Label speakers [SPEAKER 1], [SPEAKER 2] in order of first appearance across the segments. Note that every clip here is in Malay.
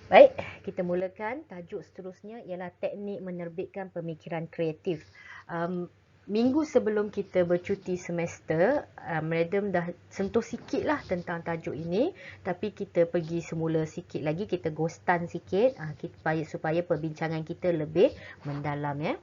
[SPEAKER 1] Baik, kita mulakan. Tajuk seterusnya ialah teknik menerbitkan pemikiran kreatif. Minggu sebelum kita bercuti semester, Madam dah sentuh sikit lah tentang tajuk ini. Tapi kita pergi semula sikit lagi, kita ghostan sikit supaya perbincangan kita lebih mendalam.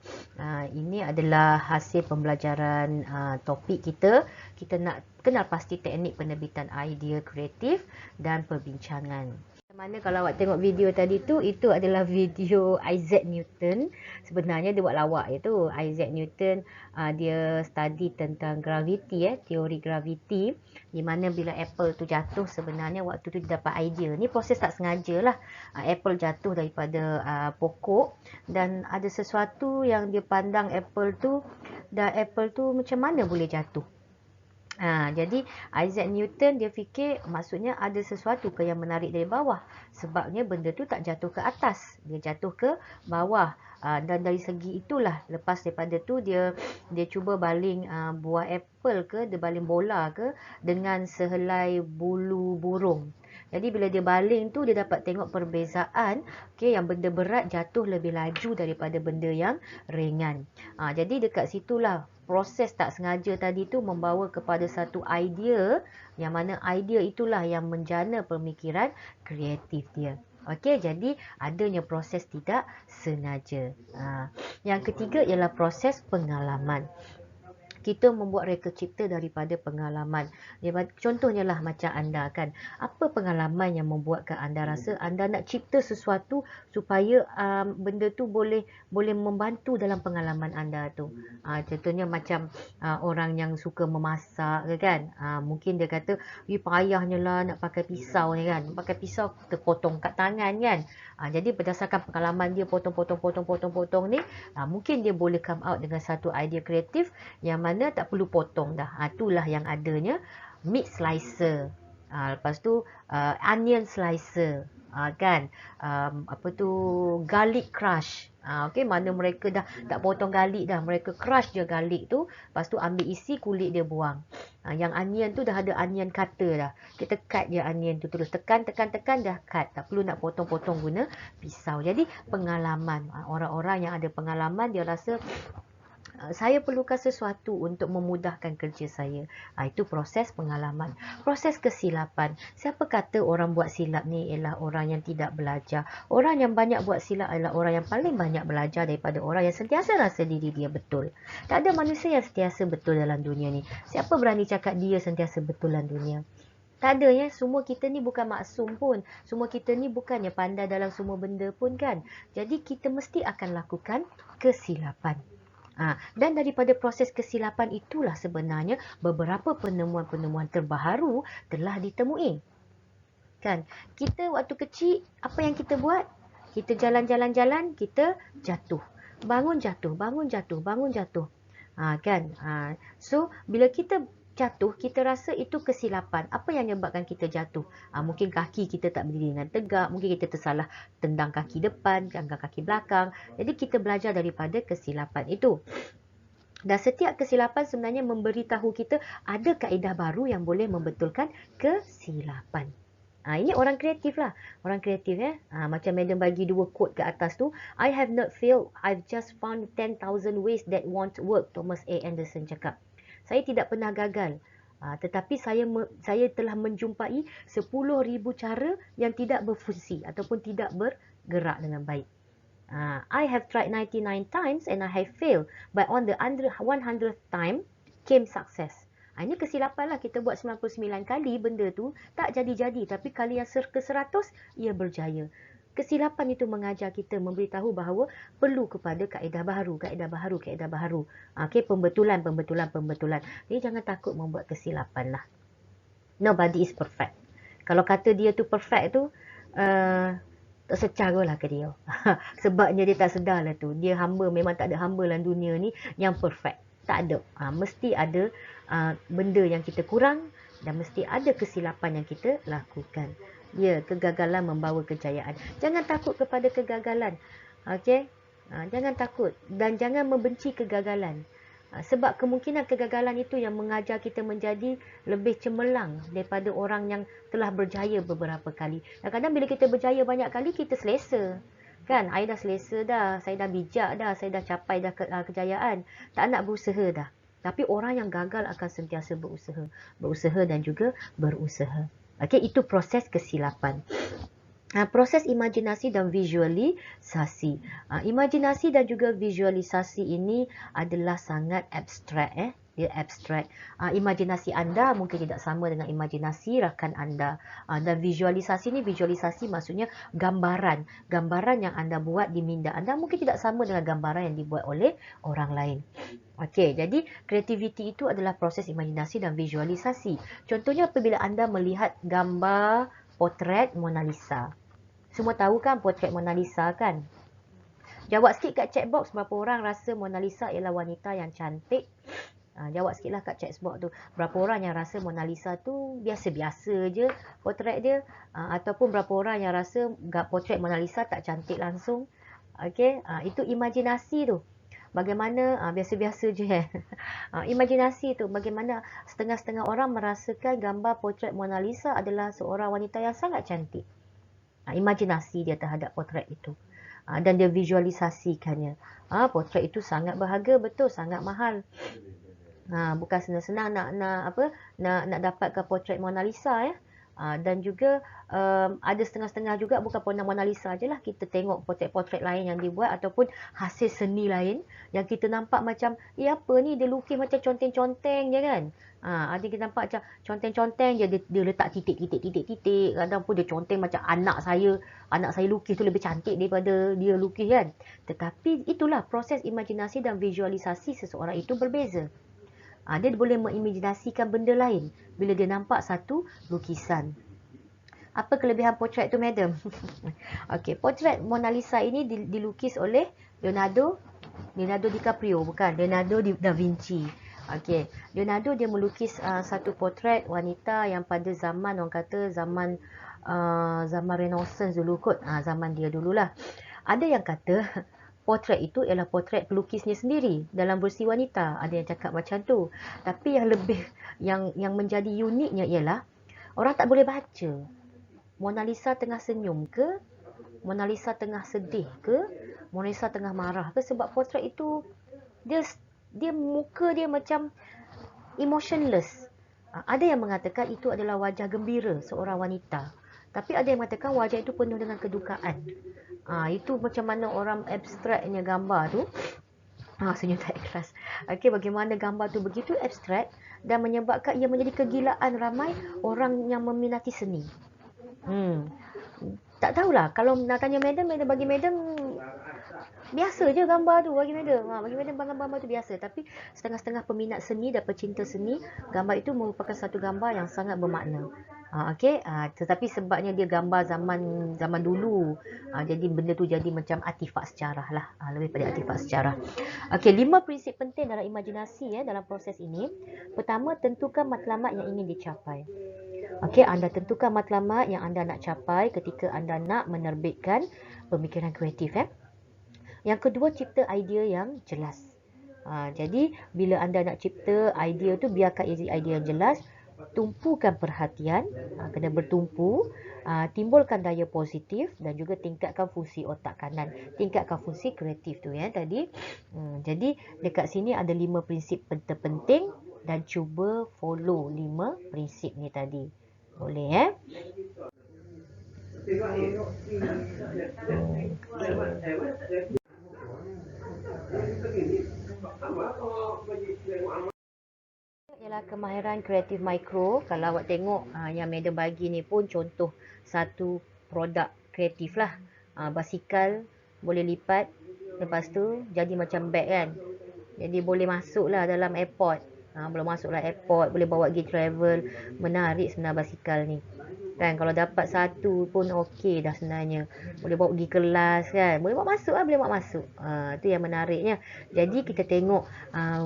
[SPEAKER 1] Ini adalah hasil pembelajaran topik kita. Kita nak kenal pasti teknik penerbitan idea kreatif dan perbincangan. Mana kalau awak tengok video tadi tu, itu adalah video Isaac Newton. Sebenarnya dia buat lawak je tu. Isaac Newton dia study tentang gravity, teori gravity, di mana bila apple tu jatuh, sebenarnya waktu tu dia dapat idea. Ni proses tak sengaja lah. Apple jatuh daripada pokok, dan ada sesuatu yang dia pandang apple tu, dan apple tu macam mana boleh jatuh. Jadi Isaac Newton dia fikir maksudnya ada sesuatu ke yang menarik dari bawah, sebabnya benda tu tak jatuh ke atas, dia jatuh ke bawah. Dan dari segi itulah, lepas daripada tu dia cuba baling buah apple ke, dia baling bola ke dengan sehelai bulu burung. Jadi bila dia baling tu, dia dapat tengok perbezaan, yang benda berat jatuh lebih laju daripada benda yang ringan. Jadi dekat situlah proses tak sengaja tadi tu membawa kepada satu idea, yang mana idea itulah yang menjana pemikiran kreatif dia. Okey, jadi adanya proses tidak sengaja. Yang ketiga ialah proses pengalaman. Kita membuat reka cipta daripada pengalaman. Contohnya lah macam anda kan, apa pengalaman yang membuatkan anda rasa anda nak cipta sesuatu supaya benda tu boleh membantu dalam pengalaman anda tu. Contohnya macam orang yang suka memasak ke kan, mungkin dia kata, payahnya lah nak pakai pisau ni kan, pakai pisau terpotong kat tangan kan. Jadi berdasarkan pengalaman dia potong ni, mungkin dia boleh come out dengan satu idea kreatif yang mana tak perlu potong dah. Itulah yang adanya meat slicer. Lepas tu onion slicer. Kan, apa tu, garlic crush. Okay, mana mereka dah tak potong garlic dah, mereka crush je garlic tu, lepas tu ambil isi kulit dia buang. Yang onion tu dah ada onion cutter dah, kita cut je onion tu, terus tekan dah cut, tak perlu nak potong-potong guna pisau. Jadi pengalaman, orang-orang yang ada pengalaman dia rasa saya perlukan sesuatu untuk memudahkan kerja saya. Itu proses pengalaman. Proses kesilapan. Siapa kata orang buat silap ni ialah orang yang tidak belajar? Orang yang banyak buat silap adalah orang yang paling banyak belajar daripada orang yang sentiasa rasa diri dia betul. Tak ada manusia yang sentiasa betul dalam dunia ni. Siapa berani cakap dia sentiasa betul dalam dunia? Tak ada ya, semua kita ni bukan maksum pun. Semua kita ni bukannya pandai dalam semua benda pun kan. Jadi kita mesti akan lakukan kesilapan. Dan daripada proses kesilapan itulah sebenarnya beberapa penemuan-penemuan terbaru telah ditemui. Kan? Kita waktu kecil, apa yang kita buat? Kita jalan-jalan-jalan, kita jatuh. Bangun jatuh, bangun jatuh, bangun jatuh. Kan? So, bila kita jatuh, kita rasa itu kesilapan. Apa yang menyebabkan kita jatuh? Mungkin kaki kita tak berdiri dengan tegak, mungkin kita tersalah tendang kaki depan, tendang kaki belakang. Jadi kita belajar daripada kesilapan itu. Dan setiap kesilapan sebenarnya memberitahu kita ada kaedah baru yang boleh membetulkan kesilapan. Ini orang kreatif lah. Orang kreatif macam Madam bagi dua quote ke atas tu. I have not failed. I've just found 10,000 ways that won't work. Thomas A. Anderson cakap. Saya tidak pernah gagal. Tetapi saya telah menjumpai 10,000 cara yang tidak berfungsi ataupun tidak bergerak dengan baik. I have tried 99 times and I have failed. But on the 100th time came success. Ini kesilapan lah, kita buat 99 kali benda tu tak jadi-jadi. Tapi kali yang ke-100 ia berjaya. Kesilapan itu mengajar kita, memberitahu bahawa perlu kepada kaedah baru. Okay, pembetulan. Jadi jangan takut membuat kesilapan lah. Nobody is perfect. Kalau kata dia tu perfect tu, tak secara lah ke dia. Sebabnya dia tak sedar lah tu. Dia hamba, memang tak ada hamba dalam dunia ni yang perfect. Tak ada. Mesti ada benda yang kita kurang dan mesti ada kesilapan yang kita lakukan. Ya, kegagalan membawa kejayaan. Jangan takut kepada kegagalan. Okey? Jangan takut dan jangan membenci kegagalan. Sebab kemungkinan kegagalan itu yang mengajar kita menjadi lebih cemerlang daripada orang yang telah berjaya beberapa kali. Kadang-kadang bila kita berjaya banyak kali, kita selesa. Kan, I dah selesa dah, saya dah bijak dah, saya dah capai dah kejayaan. Tak nak berusaha dah. Tapi orang yang gagal akan sentiasa berusaha. Berusaha dan juga berusaha. Okey, itu proses kesilapan. Proses imajinasi dan visualisasi. Imajinasi dan juga visualisasi ini adalah sangat abstrak. Dia abstrak. Imajinasi anda mungkin tidak sama dengan imajinasi rakan anda. Dan visualisasi ni, visualisasi maksudnya gambaran. Gambaran yang anda buat di minda anda mungkin tidak sama dengan gambaran yang dibuat oleh orang lain. Okey, jadi kreativiti itu adalah proses imajinasi dan visualisasi. Contohnya apabila anda melihat gambar potret Mona Lisa. Semua tahu kan potret Mona Lisa kan? Jawab sikit kat chat box berapa orang rasa Mona Lisa ialah wanita yang cantik. Jawab sikitlah kat chat box tu. Berapa orang yang rasa Mona Lisa tu biasa-biasa je potret dia. Ataupun berapa orang yang rasa potret Mona Lisa tak cantik langsung. Okey, itu imajinasi tu. Bagaimana biasa-biasa je imajinasi tu bagaimana setengah-setengah orang merasakan gambar potret Mona Lisa adalah seorang wanita yang sangat cantik. Imajinasi dia terhadap potret itu. Dan dia visualisasikannya. Potret itu sangat berharga, betul, sangat mahal. Bukan senang-senang nak dapatkan potret Mona Lisa ya. Dan juga ada setengah-setengah juga bukan Mona Lisa je lah. Kita tengok potret-potret lain yang dibuat ataupun hasil seni lain yang kita nampak macam, apa ni, dia lukis macam conteng-conteng je kan. Ada kita nampak macam conteng-conteng je, dia letak titik-titik. Kadang pun dia conteng macam anak saya lukis tu lebih cantik daripada dia lukis kan. Tetapi itulah proses imajinasi dan visualisasi seseorang itu berbeza. Dia boleh mengimajinasikan benda lain bila dia nampak satu lukisan. Apa kelebihan potret tu, madam? Okey, potret Mona Lisa ini dilukis oleh Leonardo DiCaprio, bukan, Leonardo da Vinci. Okey, Leonardo dia melukis satu potret wanita yang pada zaman, orang kata zaman Renaissance dulu kot, zaman dia dululah. Ada yang kata potret itu ialah potret pelukisnya sendiri dalam versi wanita. Ada yang cakap macam tu. Tapi yang lebih yang menjadi uniknya ialah orang tak boleh baca. Mona Lisa tengah senyum ke? Mona Lisa tengah sedih ke? Mona Lisa tengah marah ke? Sebab potret itu dia muka dia macam emotionless. Ada yang mengatakan itu adalah wajah gembira seorang wanita. Tapi ada yang mengatakan wajah itu penuh dengan kedukaan. Itu macam mana orang abstraknya gambar tu. Senyum tak ikhlas. Okey, bagaimana gambar tu begitu abstrak dan menyebabkan ia menjadi kegilaan ramai orang yang meminati seni. Tak tahulah, kalau nak tanya madam bagi madam biasa je gambar tu bagi madam. Bagi madam gambar tu biasa. Tapi setengah-setengah peminat seni dan pecinta seni, gambar itu merupakan satu gambar yang sangat bermakna. Okey, tetapi sebabnya dia gambar zaman dulu, jadi benda tu jadi macam artifak sejarah lah, lebih pada artifak sejarah. Okey, 5 prinsip penting dalam imajinasi dalam proses ini. Pertama, tentukan matlamat yang ingin dicapai. Okey, anda tentukan matlamat yang anda nak capai ketika anda nak menerbitkan pemikiran kreatif. Yang kedua, cipta idea yang jelas. Jadi bila anda nak cipta idea tu, biarkan idea yang jelas. Tumpukan perhatian, kena bertumpu, timbulkan daya positif dan juga tingkatkan fungsi otak kanan, tingkatkan fungsi kreatif tu tadi. Jadi dekat sini ada 5 prinsip terpenting dan cuba follow 5 prinsip ni tadi. Boleh ialah kemahiran kreatif mikro. Kalau awak tengok yang madam bagi ni pun contoh satu produk kreatif lah. Basikal boleh lipat, lepas tu jadi macam bag kan. Jadi boleh masuk lah dalam airport. Boleh masuk lah airport, boleh bawa pergi travel. Menarik sebenarnya basikal ni. Kan, kalau dapat satu pun okey dah sebenarnya. Boleh bawa pergi kelas kan. Boleh bawa masuk lah, boleh bawa masuk. Itu yang menariknya. Jadi kita tengok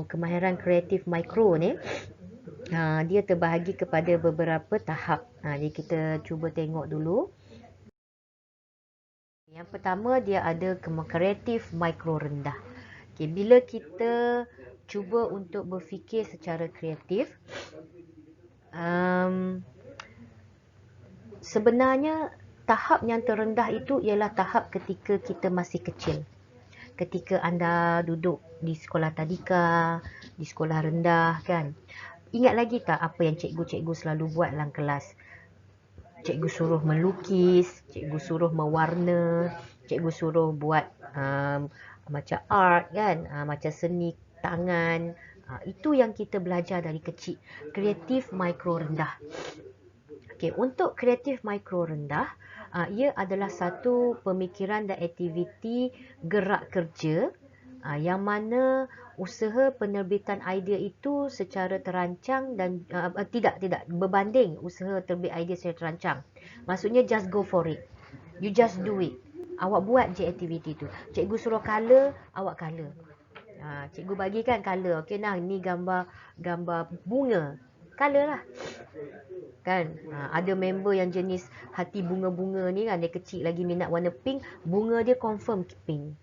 [SPEAKER 1] kemahiran kreatif mikro ni. Dia terbahagi kepada beberapa tahap. Jadi kita cuba tengok dulu. Yang pertama, dia ada kreatif mikro rendah. Okay, bila kita cuba untuk berfikir secara kreatif. Sebenarnya tahap yang terendah itu ialah tahap ketika kita masih kecil. Ketika anda duduk di sekolah tadika, di sekolah rendah kan. Ingat lagi tak apa yang cikgu-cikgu selalu buat dalam kelas? Cikgu suruh melukis, cikgu suruh mewarna, cikgu suruh buat macam art kan, macam seni tangan. Itu yang kita belajar dari kecil. Kreatif mikro rendah. Okey, untuk kreatif mikro rendah, ia adalah satu pemikiran dan aktiviti gerak kerja yang mana usaha penerbitan idea itu secara terancang dan tidak berbanding usaha terbit idea secara terancang. Maksudnya just go for it. You just do it. Awak buat je aktiviti tu. Cikgu suruh color, awak color. Cikgu bagikan color. Okey nah, ni gambar bunga. Color lah. Kan ada member yang jenis hati bunga-bunga ni kan, dia kecil lagi minat warna pink, bunga dia confirm pink.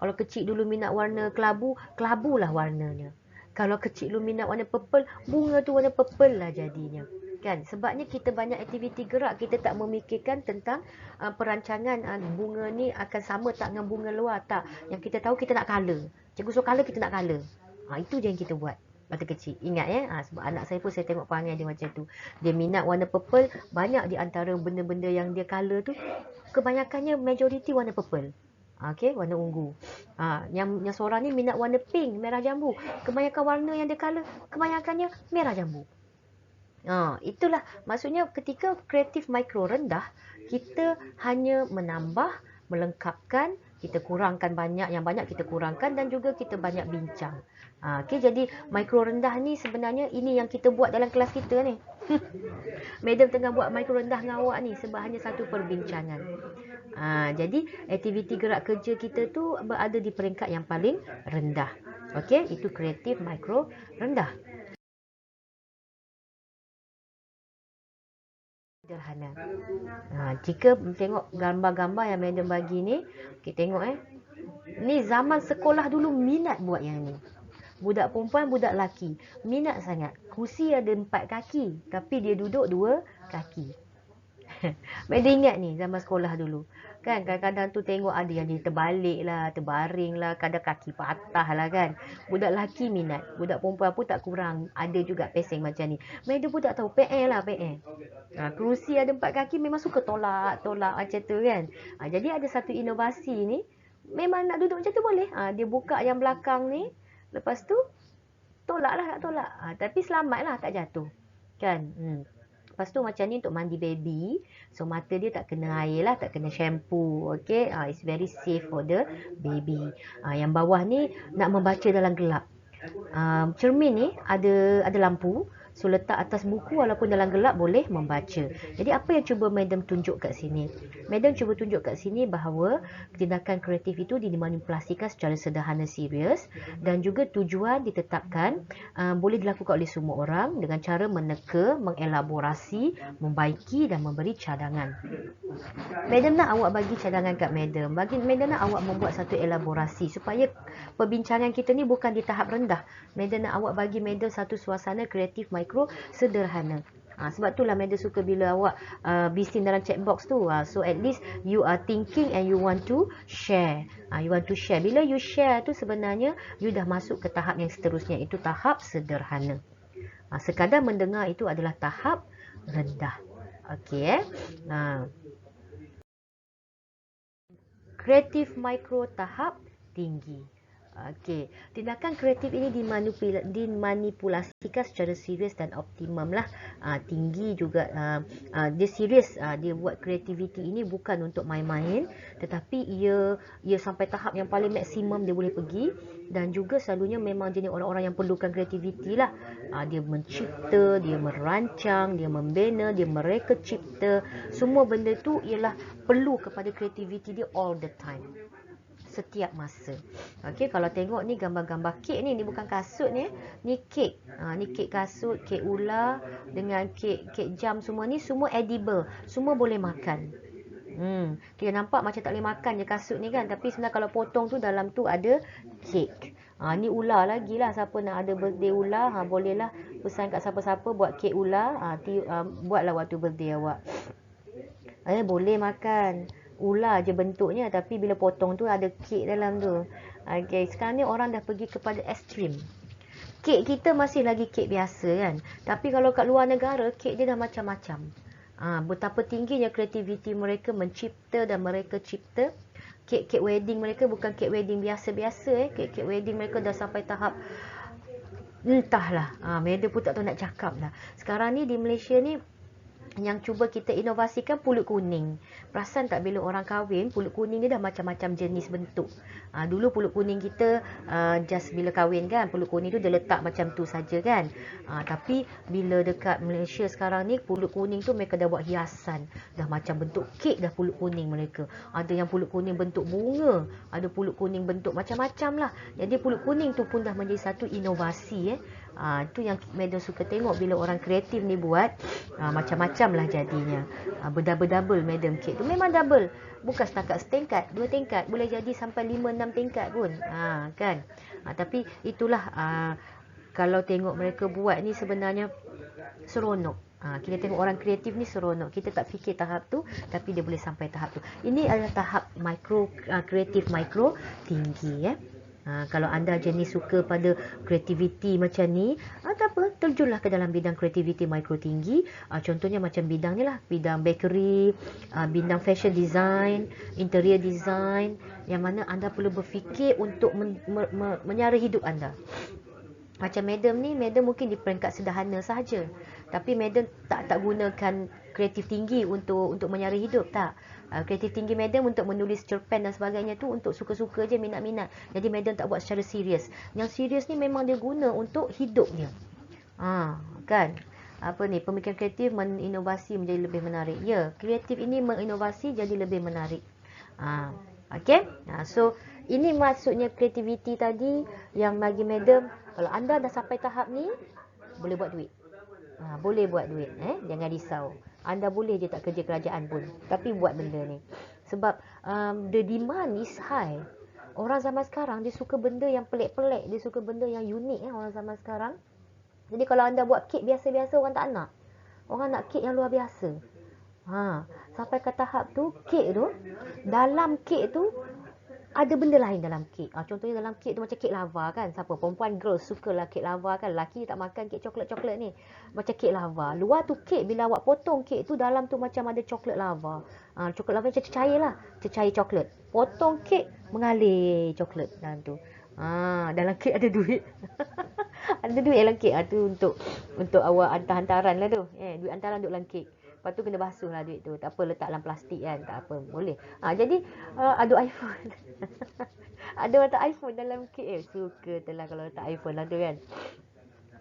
[SPEAKER 1] Kalau kecil dulu minat warna kelabu, kelabu lah warnanya. Kalau kecil dulu minat warna purple, bunga tu warna purple lah jadinya. Kan? Sebabnya kita banyak aktiviti gerak, kita tak memikirkan tentang perancangan bunga ni akan sama tak dengan bunga luar tak. Yang kita tahu kita nak color. Cikgu suruh color, kita nak color. Itu je yang kita buat masa kecil. Ingat ya, sebab anak saya pun saya tengok perangai dia macam tu. Dia minat warna purple, banyak di antara benda-benda yang dia color tu, kebanyakannya majoriti warna purple. Okey, warna ungu. Yang seorang ni minat warna pink, merah jambu. Kebanyakan warna yang dia color, kebanyakannya merah jambu. Itulah maksudnya ketika kreatif mikro rendah, kita hanya menambah, melengkapkan, kita kurangkan banyak, yang banyak kita kurangkan dan juga kita banyak bincang. Okey, jadi mikro rendah ni sebenarnya ini yang kita buat dalam kelas kita ni. Madam tengah buat mikro rendah dengan awak ni sebab hanya satu perbincangan. Jadi aktiviti gerak kerja kita tu berada di peringkat yang paling rendah. Okey, itu kreatif mikro rendah. Sederhana. Jika tengok gambar-gambar yang madam bagi ni, kita tengok ni zaman sekolah dulu minat buat yang ni. Budak perempuan, budak lelaki minat sangat. Kursi ada 4 kaki, tapi dia duduk 2 kaki. Madam ingat ni zaman sekolah dulu. Kan kadang-kadang tu tengok ada yang dia terbalik lah, terbaring lah, kadang kaki patah lah kan. Budak lelaki minat, budak perempuan pun tak kurang. Ada juga peseng macam ni. Madam pun tak tahu, PE lah PE. Kerusi ada 4 kaki memang suka tolak macam tu kan. Jadi ada satu inovasi ni, memang nak duduk macam tu boleh. Dia buka yang belakang ni, lepas tu tolak lah, nak tolak. Tapi selamat lah, tak jatuh. Kan? Lepas tu macam ni untuk mandi baby. So mata dia tak kena air lah, tak kena shampoo. Okay, it's very safe for the baby. Yang bawah ni nak membaca dalam gelap. Cermin ni ada lampu. So letak atas buku walaupun dalam gelap boleh membaca. Jadi apa yang cuba madam tunjuk kat sini? Madam cuba tunjuk kat sini bahawa tindakan kreatif itu dimanipulasikan secara sederhana serius dan juga tujuan ditetapkan boleh dilakukan oleh semua orang dengan cara meneka, mengelaborasi, membaiki dan memberi cadangan. Madam nak awak bagi cadangan kat madam. Madam nak awak membuat satu elaborasi supaya perbincangan kita ni bukan di tahap rendah. Madam nak awak bagi madam satu suasana kreatif mikro sederhana. Sebab itulah madam suka bila awak bising dalam chat box tu. So at least you are thinking and you want to share. You want to share. Bila you share tu sebenarnya you dah masuk ke tahap yang seterusnya. Itu tahap sederhana. Sekadar mendengar itu adalah tahap rendah. Okey kreatif mikro tahap tinggi. Okey, tindakan kreatif ini dimanipulasikan secara serius dan optimum lah. Tinggi juga, dia serius, dia buat kreativiti ini bukan untuk main-main, tetapi ia sampai tahap yang paling maksimum dia boleh pergi. Dan juga selalunya memang jenis orang-orang yang perlukan kreativiti lah. Dia mencipta, dia merancang, dia membina, dia mereka cipta. Semua benda tu ialah perlu kepada kreativiti dia all the time. Setiap masa. Okey, kalau tengok ni gambar-gambar kek ni bukan kasut ni. Ni kek. Ni kek kasut, kek ular dengan kek jam semua ni semua edible. Semua boleh makan. Kita nampak macam tak boleh makan je kasut ni kan, tapi sebenarnya kalau potong tu dalam tu ada kek. Ni ular lagi lah. Siapa nak ada birthday ular, bolehlah pesan kat siapa-siapa buat kek ular. Buatlah waktu birthday awak. Boleh makan. Ular je bentuknya, tapi bila potong tu ada kek dalam tu. Okay, sekarang ni orang dah pergi kepada ekstrim. Kek kita masih lagi kek biasa kan. Tapi kalau kat luar negara, kek dia dah macam-macam. Betapa tingginya kreativiti mereka mencipta dan mereka cipta. Kek-kek wedding mereka bukan kek wedding biasa-biasa. Kek-kek wedding mereka dah sampai tahap entahlah. Madam pun tak tahu nak cakap lah. Sekarang ni di Malaysia ni yang cuba kita inovasikan pulut kuning. Perasan tak bila orang kahwin, pulut kuning ni dah macam-macam jenis bentuk. Dulu pulut kuning kita just bila kahwin kan, pulut kuning tu dia letak macam tu saja kan. Tapi bila dekat Malaysia sekarang ni, pulut kuning tu mereka dah buat hiasan. Dah macam bentuk kek dah pulut kuning mereka. Ada yang pulut kuning bentuk bunga, ada pulut kuning bentuk macam-macam lah. Jadi pulut kuning tu pun dah menjadi satu inovasi. Itu yang Madam suka tengok bila orang kreatif ni buat. Macam-macam lah jadinya. Berdouble-double Madam cake tu. Memang double. Bukan setakat setingkat, 2 tingkat. Boleh jadi sampai 5-6 tingkat pun. Kan? Tapi itulah kalau tengok mereka buat ni sebenarnya seronok. Kita tengok orang kreatif ni seronok. Kita tak fikir tahap tu, tapi dia boleh sampai tahap tu. Ini adalah tahap kreatif mikro tinggi. Kalau anda jenis suka pada kreativiti macam ni, tak apa, terjunlah ke dalam bidang kreativiti mikro tinggi. Contohnya macam bidang ni lah, bidang bakery, bidang fashion design, interior design, yang mana anda perlu berfikir untuk menyara hidup anda. Macam Madam ni, Madam mungkin di peringkat sederhana sahaja. Tapi Madam tak gunakan kreatif tinggi untuk menyara hidup, tak. Kreatif tinggi Madam untuk menulis cerpen dan sebagainya tu untuk suka-suka je, minat-minat. Jadi Madam tak buat secara serius. Yang serius ni memang dia guna untuk hidup dia. Kan? Pemikiran kreatif menginovasi menjadi lebih menarik. Ya, kreatif ini menginovasi jadi lebih menarik. Okay? So, ini maksudnya kreativiti tadi yang bagi Madam, kalau anda dah sampai tahap ni, boleh buat duit. Boleh buat duit. Jangan risau. Anda boleh je tak kerja kerajaan pun, tapi buat benda ni. Sebab the demand is high. Orang zaman sekarang, dia suka benda yang pelik-pelik. Dia suka benda yang unik orang zaman sekarang. Jadi kalau anda buat kek biasa-biasa, orang tak nak. Orang nak kek yang luar biasa. Sampai ke tahap tu, kek tu, dalam kek tu, ada benda lain dalam kek. Contohnya dalam kek tu macam kek lava kan. Siapa? Perempuan girls sukalah kek lava kan. Lelaki tak makan kek coklat-coklat ni. Macam kek lava. Luar tu kek, bila awak potong kek tu, dalam tu macam ada coklat lava. Coklat lava macam cecair lah. Cecair coklat. Potong kek, mengalir coklat dalam tu. Dalam kek ada duit. Ada duit dalam kek. Tu untuk awak hantar-hantaran lah tu. Duit hantaran duduk dalam kek. Lepas tu kena basuh lah duit tu. Tak apa, letak dalam plastik kan. Tak apa, boleh. Jadi ada iPhone. Ada letak iPhone dalam kek. Suka tu lah kalau letak iPhone lah tu kan.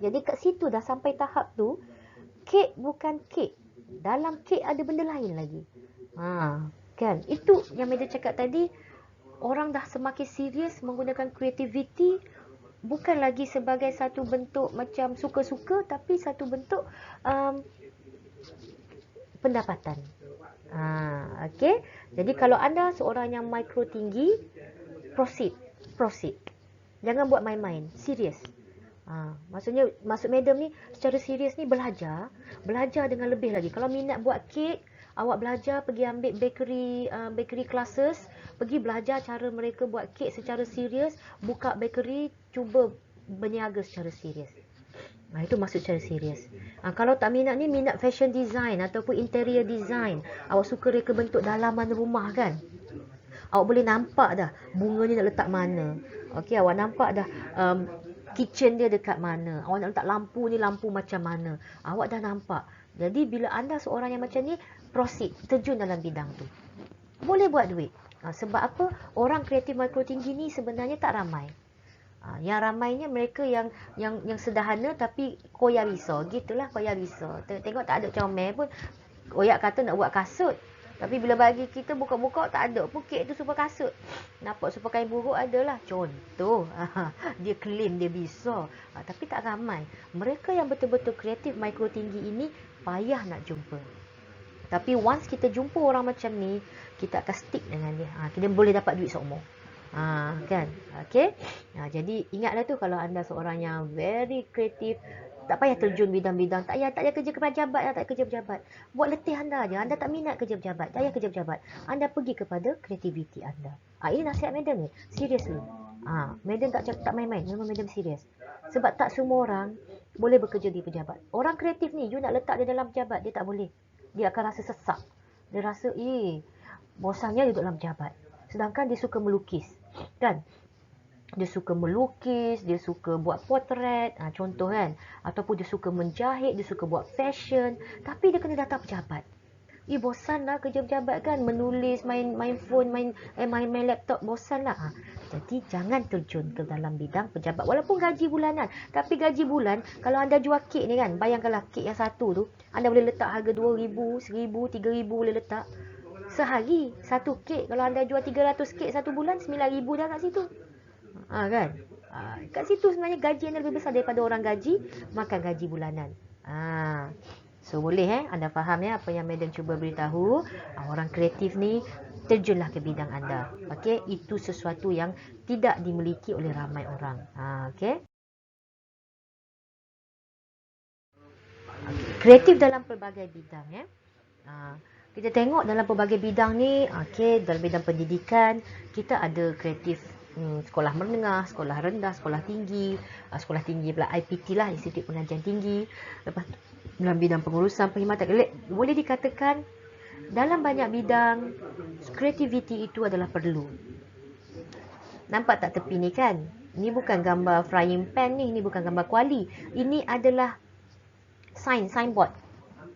[SPEAKER 1] Jadi kat situ dah sampai tahap tu, kek bukan kek. Dalam kek ada benda lain lagi. Kan? Itu yang Madam cakap tadi. Orang dah semakin serius menggunakan kreativiti. Bukan lagi sebagai satu bentuk macam suka-suka, tapi satu bentuk pendapatan. Okay. Jadi kalau anda seorang yang mikro tinggi, proceed. Jangan buat main-main, serius. Maksud Madam ni secara serius ni belajar dengan lebih lagi. Kalau minat buat kek, awak belajar pergi ambil bakery classes, pergi belajar cara mereka buat kek secara serius, buka bakery, cuba berniaga secara serius. Itu maksud secara serius. Kalau tak minat ni, minat fashion design ataupun interior design. Awak suka reka bentuk dalaman rumah kan? Awak boleh nampak dah bunga ni nak letak mana. Okey, awak nampak dah kitchen dia dekat mana. Awak nak letak lampu ni, lampu macam mana. Awak dah nampak. Jadi bila anda seorang yang macam ni, proceed, terjun dalam bidang tu. Boleh buat duit. Sebab apa? Orang kreatif mikro tinggi ni sebenarnya tak ramai. Yang ramainya mereka yang sederhana tapi koyak risau. Gitulah koyak risau. Tengok tak ada comel pun. Koyak kata nak buat kasut. Tapi bila bagi kita buka-buka tak ada pun kek tu super kasut. Nampak super kain buruk adalah contoh. Dia claim dia bisa. Tapi tak ramai. Mereka yang betul-betul kreatif mikro tinggi ini payah nak jumpa. Tapi once kita jumpa orang macam ni, kita akan stick dengan dia. Kita boleh dapat duit seumur. Kan? Okey. Jadi ingatlah tu, kalau anda seorang yang very kreatif, tak payah terjun bidang-bidang, tak payah kerja pejabat lah, tak payah kerja pejabat. Buat letih anda aja. Anda tak minat kerja pejabat, tak payah kerja pejabat. Anda pergi kepada kreativiti anda. Ini nasihat madam ni. Seriously. Madam tak main-main, memang madam serius. Sebab tak semua orang boleh bekerja di pejabat. Orang kreatif ni, you nak letak dia dalam pejabat, dia tak boleh. Dia akan rasa sesak. Dia rasa, bosannya duduk dalam pejabat. Sedangkan dia suka melukis. Kan? Dia suka melukis, dia suka buat potret, contoh kan. Ataupun dia suka menjahit, dia suka buat fashion. Tapi dia kena datang pejabat. Bosan lah kerja pejabat kan. Menulis, main phone, main laptop, bosan lah. Jadi jangan terjun ke dalam bidang pejabat. Walaupun gaji bulanan. Tapi gaji bulan, kalau anda jual kek ni kan, bayangkanlah kek yang satu tu, anda boleh letak harga RM2,000, RM1,000, RM3,000 boleh letak. Sehari, satu kek. Kalau anda jual 300 kek satu bulan, RM9,000 dah kat situ. Kan? Kat situ sebenarnya gaji anda lebih besar daripada orang makan gaji bulanan. So boleh anda faham ya apa yang madam cuba beritahu. Orang kreatif ni, terjunlah ke bidang anda. Okey, itu sesuatu yang tidak dimiliki oleh ramai orang. Okey. Kreatif dalam pelbagai bidang ya. Kita tengok dalam pelbagai bidang ni, dalam bidang pendidikan, kita ada kreatif sekolah menengah, sekolah rendah, sekolah tinggi pula IPT lah, Institut Pengajian Tinggi. Lepas tu, dalam bidang pengurusan, perkhidmatan, boleh dikatakan dalam banyak bidang, kreativiti itu adalah perlu. Nampak tak tepi ni kan? Ini bukan gambar frying pan ni, ini bukan gambar kuali. Ini adalah signboard.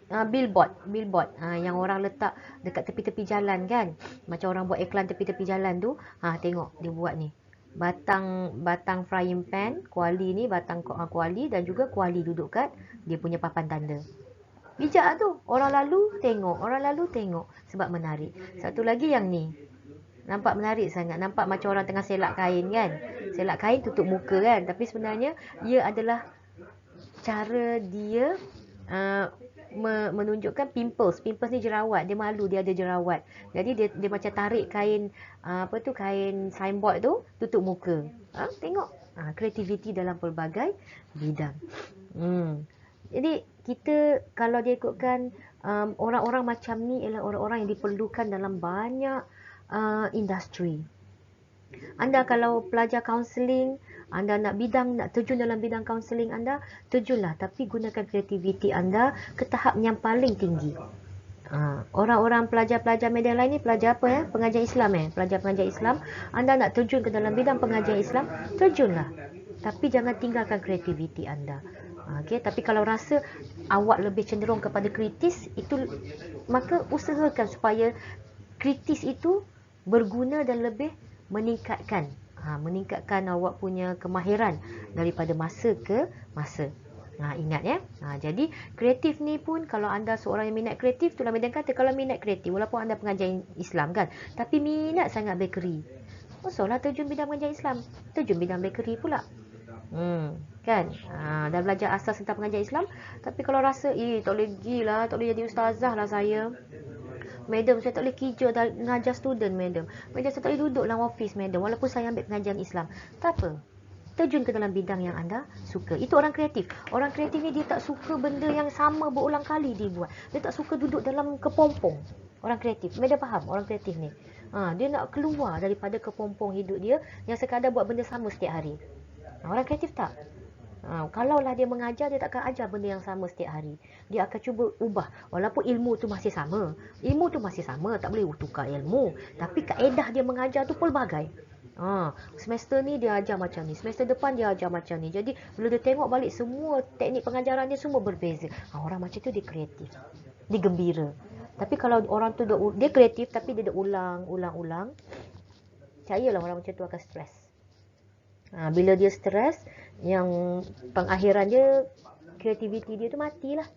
[SPEAKER 1] Billboard yang orang letak dekat tepi-tepi jalan kan, macam orang buat iklan tepi-tepi jalan tu. Tengok dia buat ni, batang frying pan, kuali ni, batang kuali, dan juga kuali duduk kat dia punya papan tanda. Bijak tu, orang lalu tengok sebab menarik. Satu lagi yang ni, nampak menarik sangat, nampak macam orang tengah selak kain kan, selak kain tutup muka kan, tapi sebenarnya ia adalah cara dia menunjukkan pimples ni jerawat, dia malu dia ada jerawat. Jadi dia macam tarik kain kain signboard tu tutup muka. Tengok kreativiti dalam pelbagai bidang. Jadi kita kalau dia ikutkan orang-orang macam ni ialah orang-orang yang diperlukan dalam banyak industri. Anda kalau pelajar kaunseling, anda nak terjun dalam bidang kaunseling anda, terjunlah, tapi gunakan kreativiti anda ke tahap yang paling tinggi. Orang-orang pelajar-pelajar media lain ni pelajar apa ya? Pengajian Islam pelajar pengajian Islam, anda nak terjun ke dalam bidang pengajian Islam, terjunlah. Tapi jangan tinggalkan kreativiti anda. Tapi kalau rasa awak lebih cenderung kepada kritis, maka usahakan supaya kritis itu berguna dan lebih meningkatkan awak punya kemahiran daripada masa ke masa. Ingat ya. Jadi kreatif ni pun, kalau anda seorang yang minat kreatif, itulah madam kata, kalau minat kreatif, walaupun anda pengajian Islam kan, tapi minat sangat bakery, masalah terjun bidang pengajian Islam, terjun bidang bakery pula. Kan? Dah belajar asas tentang pengajian Islam, tapi kalau rasa tak boleh gila, tak boleh jadi ustazah lah saya, madam, saya tak boleh kerja mengajar student, madam, saya tak boleh duduk dalam office, madam, walaupun saya ambil pengajian Islam. Tak apa, terjun ke dalam bidang yang anda suka. Itu orang kreatif. Orang kreatif ni dia tak suka benda yang sama berulang kali dia buat. Dia tak suka duduk dalam kepompong. Orang kreatif, madam faham orang kreatif ni. Dia nak keluar daripada kepompong hidup dia yang sekadar buat benda sama setiap hari. Orang kreatif tak. Kalaulah dia mengajar, dia takkan ajar benda yang sama setiap hari. Dia akan cuba ubah. Walaupun ilmu tu masih sama. Tak boleh tukar ilmu. Tapi kaedah dia mengajar tu pelbagai. Semester ni dia ajar macam ni, semester depan dia ajar macam ni. Jadi bila dia tengok balik, semua teknik pengajaran dia semua berbeza. Orang macam tu dia kreatif, dia gembira. Tapi kalau orang tu dia kreatif tapi dia dah ulang, percayalah orang macam tu akan stres. Bila dia stres, yang pengakhiran dia, kreativiti dia tu matilah.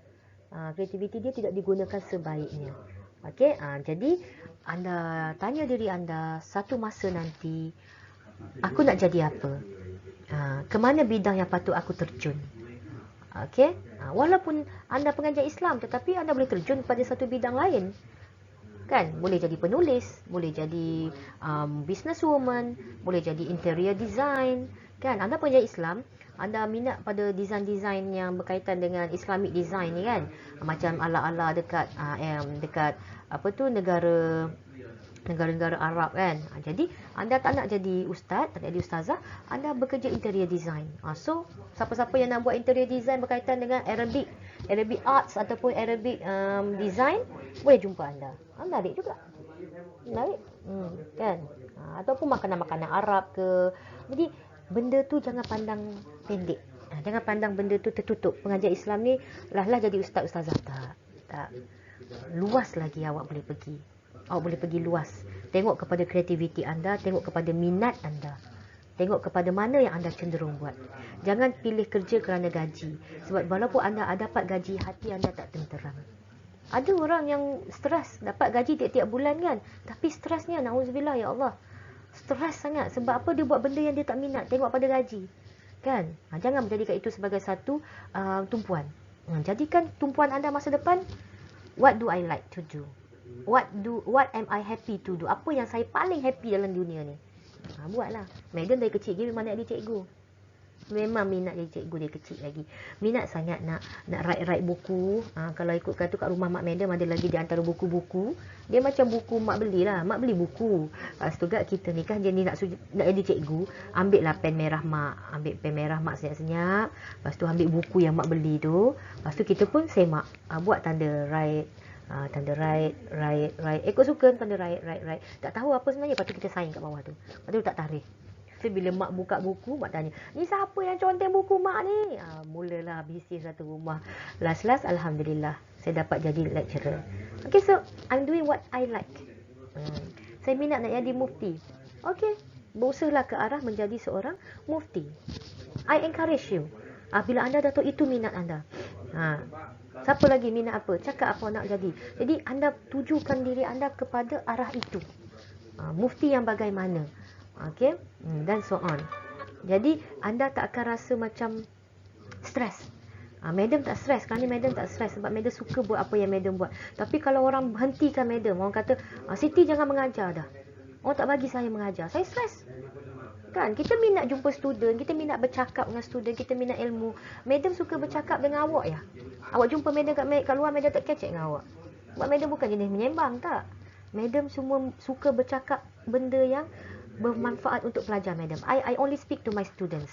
[SPEAKER 1] Kreativiti dia tidak digunakan sebaiknya. Jadi anda tanya diri anda, satu masa nanti aku nak jadi apa? Ke mana bidang yang patut aku terjun? Walaupun anda pengajar Islam, tetapi anda boleh terjun pada satu bidang lain. Kan, boleh jadi penulis, boleh jadi businesswoman, boleh jadi interior design. Kan, anda pengajar Islam, anda minat pada design-design yang berkaitan dengan Islamic design ni kan. Macam ala-ala dekat apa tu, negara-negara Arab kan. Jadi anda tak nak jadi ustaz, tak nak jadi ustazah, anda bekerja interior design. So siapa-siapa yang nak buat interior design berkaitan dengan Arabic arts ataupun Arabic design, boleh jumpa anda. Menarik juga. Menarik. Kan? Ataupun makanan-makanan Arab ke. Jadi benda tu jangan pandang pendek. Jangan pandang benda tu tertutup. Pengajar Islam ni lah jadi ustaz-ustazah. Tak. Luas lagi awak boleh pergi. Awak boleh pergi luas. Tengok kepada kreativiti anda, tengok kepada minat anda. Tengok kepada mana yang anda cenderung buat. Jangan pilih kerja kerana gaji. Sebab walaupun anda dapat gaji, hati anda tak tenteram. Ada orang yang stres, dapat gaji tiap-tiap bulan kan. Tapi stresnya, na'udzubillah ya Allah. Stres sangat. Sebab apa? Dia buat benda yang dia tak minat. Tengok pada gaji. Kan? Jangan menjadikan itu sebagai satu tumpuan. Jadikan tumpuan anda masa depan, what do I like to do? What am I happy to do? Apa yang saya paling happy dalam dunia ni? Buatlah. Megan dari kecil dia memang nak jadi cikgu. Memang minat jadi cikgu dia kecil lagi. Minat sangat nak write buku. Kalau ikut kata kat rumah Mak Madam ada lagi di antara buku-buku. Dia macam buku mak belilah. Mak beli buku. Lepas tu kat kita ni kan dia ni nak jadi cikgu. Ambil lah pen merah mak. Ambil pen merah mak senyap-senyap. Lepas tu ambil buku yang mak beli tu. Lepas tu kita pun semak. Buat tanda write. Tanda write. Ikut suka tanda write. Tak tahu apa sebenarnya. Lepas tu kita sign kat bawah tu. Lepas tu tak tarikh. So, bila mak buka buku, mak tanya, ni siapa yang conteng buku mak ni? Mulalah bisnis satu rumah. Last, Alhamdulillah, saya dapat jadi lecturer. Okay, so, I'm doing what I like. Saya minat nak jadi mufti. Okay, berusahalah ke arah menjadi seorang mufti. I encourage you. Bila anda dah tahu itu minat anda. Siapa lagi minat apa? Cakap apa nak jadi. Jadi, anda tujukan diri anda kepada arah itu. Mufti yang bagaimana? Okay, dan so on. Jadi anda tak akan rasa macam stres. Madam tak stres. Kerana Madam tak stres sebab Madam suka buat apa yang Madam buat. Tapi kalau orang hentikan Madam, orang kata, Siti jangan mengajar dah. Orang tak bagi saya mengajar. Saya stres. Kan, kita minat jumpa student, kita minat bercakap dengan student, kita minat ilmu. Madam suka bercakap dengan awak ya. Awak jumpa Madam kat luar, Madam tak kecek dengan awak. Sebab Madam bukan jenis menyembang, tak. Madam semua suka bercakap benda yang bermanfaat untuk pelajar Madam. I only speak to my students.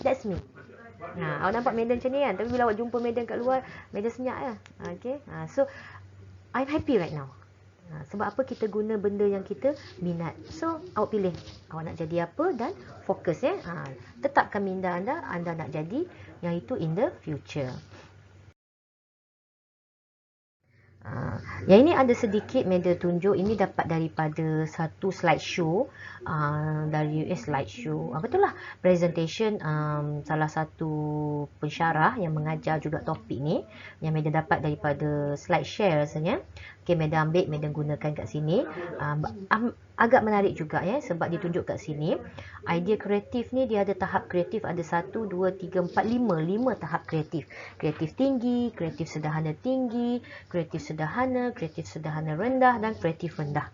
[SPEAKER 1] That's me. Awak nampak Madam macam ni kan. Tapi bila awak jumpa Madam kat luar, Madam senyap ya. Okay. So, I'm happy right now. Sebab apa? Kita guna benda yang kita minat. So, awak pilih. Awak nak jadi apa dan fokus ya. Tetapkan minda anda nak jadi yang itu in the future. Yang ini ada sedikit Madam tunjuk. Ini dapat daripada satu slideshow dari slideshow betul lah presentation salah satu pensyarah yang mengajar juga topik ni yang Madam dapat daripada slide share rasanya. Okay, Madam ambil, Madam gunakan kat sini. Agak menarik juga ya sebab ditunjuk kat sini. Idea kreatif ni dia ada tahap kreatif, ada 1, 2, 3, 4, 5 tahap kreatif. Kreatif tinggi, kreatif sederhana tinggi, kreatif sederhana rendah dan kreatif rendah.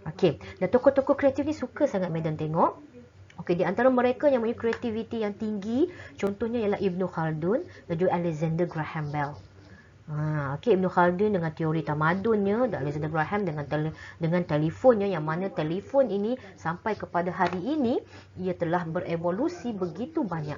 [SPEAKER 1] Okey, dan tokoh-tokoh kreatif ni suka sangat Madam tengok. Okey, di antara mereka yang mempunyai kreativiti yang tinggi, contohnya ialah Ibn Khaldun dan juga Alexander Graham Bell. Okey, Ibn Khaldun dengan teori tamadunnya dan Alexander Graham dengan telefonnya, yang mana telefon ini sampai kepada hari ini ia telah berevolusi begitu banyak.